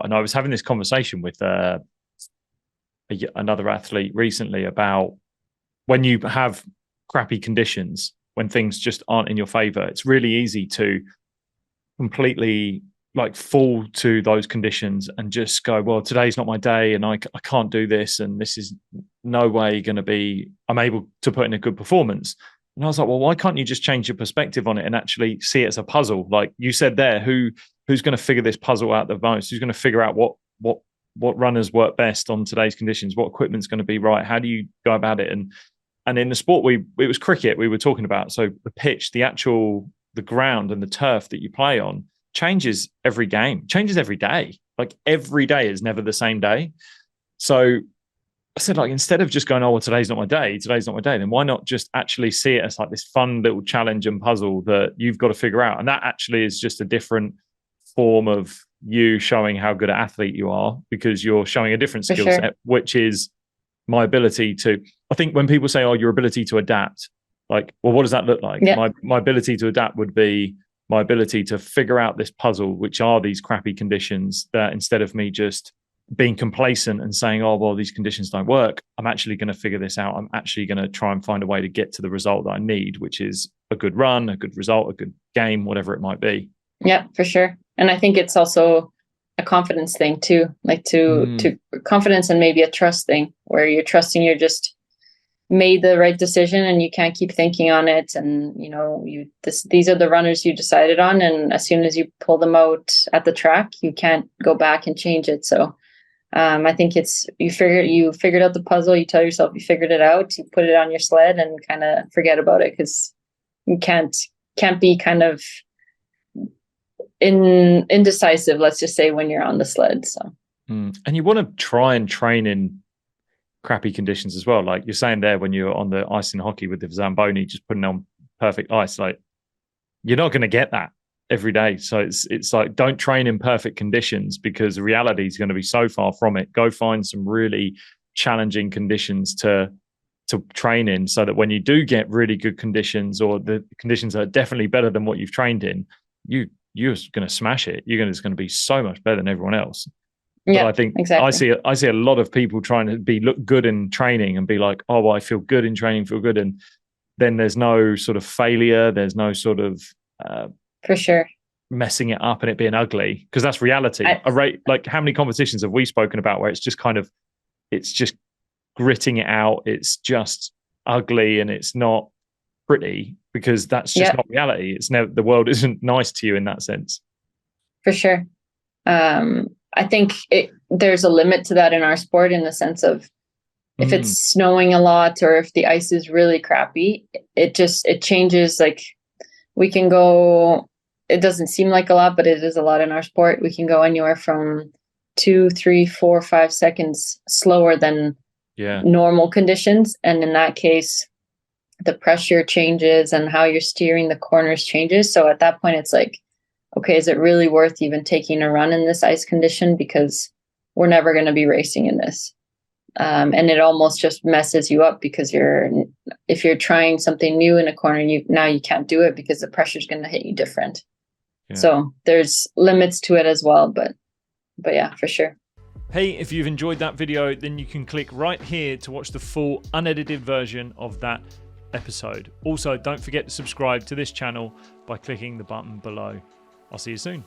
And I was having this conversation with another athlete recently about when you have crappy conditions, when things just aren't in your favor, it's really easy to completely like fall to those conditions and just go, well, today's not my day and I can't do this. And this is no way going to be, I'm able to put in a good performance. And I was like, well, why can't you just change your perspective on it and actually see it as a puzzle? Like you said there, who's going to figure this puzzle out the most? Who's going to figure out what runners work best on today's conditions? What equipment's going to be right? How do you go about it? And in the sport, it was cricket we were talking about. So the pitch, the ground and the turf that you play on changes every game, changes every day. Like every day is never the same day. So I said, like, instead of just going, oh, well, today's not my day, then why not just actually see it as like this fun little challenge and puzzle that you've got to figure out? And that actually is just a different form of you showing how good an athlete you are, because you're showing a different skill set, which is my ability to, I think when people say, oh, your ability to adapt, like, well, what does that look like? Yeah. My ability to adapt would be my ability to figure out this puzzle, which are these crappy conditions, that instead of me just being complacent and saying, oh, well, these conditions don't work, I'm actually going to figure this out. I'm actually going to try and find a way to get to the result that I need, which is a good run, a good result, a good game, whatever it might be. Yeah, for sure. And I think it's also a confidence thing too, like to confidence and maybe a trust thing where you're trusting you're just made the right decision and you can't keep thinking on it. And, you know, these are the runners you decided on. And as soon as you pull them out at the track, you can't go back and change it. So I think it's, you figured out the puzzle, you tell yourself you figured it out, you put it on your sled and kind of forget about it, because you can't be kind of indecisive, let's just say, when you're on the sled. So and you want to try and train in crappy conditions as well. Like you're saying there, when you're on the ice in hockey with the Zamboni, just putting on perfect ice, like you're not going to get that every day. So it's like, don't train in perfect conditions, because the reality is going to be so far from it. Go find some really challenging conditions to train in, so that when you do get really good conditions, or the conditions are definitely better than what you've trained in, you're going to smash it. It's going to be so much better than everyone else. Yeah, but I think exactly. I see a lot of people trying to look good in training and be like, oh, well, I feel good in training, feel good. And then there's no sort of failure. There's no sort of for sure messing it up and it being ugly, because that's reality. Like how many competitions have we spoken about where it's just gritting it out. It's just ugly and it's not pretty, because that's just not reality. It's never, the world isn't nice to you in that sense. For sure. I think there's a limit to that in our sport, in the sense of if it's snowing a lot or if the ice is really crappy, it changes. Like we can go, it doesn't seem like a lot, but it is a lot in our sport. We can go anywhere from 2, 3, 4, 5 seconds slower than normal conditions. And in that case, the pressure changes and how you're steering the corners changes. So at that point, it's like, okay, is it really worth even taking a run in this ice condition? Because we're never going to be racing in this. And it almost just messes you up, because if you're trying something new in a corner, you can't do it because the pressure is going to hit you different. Yeah. So there's limits to it as well, but yeah, for sure. Hey, if you've enjoyed that video, then you can click right here to watch the full unedited version of that episode. Also, don't forget to subscribe to this channel by clicking the button below. I'll see you soon.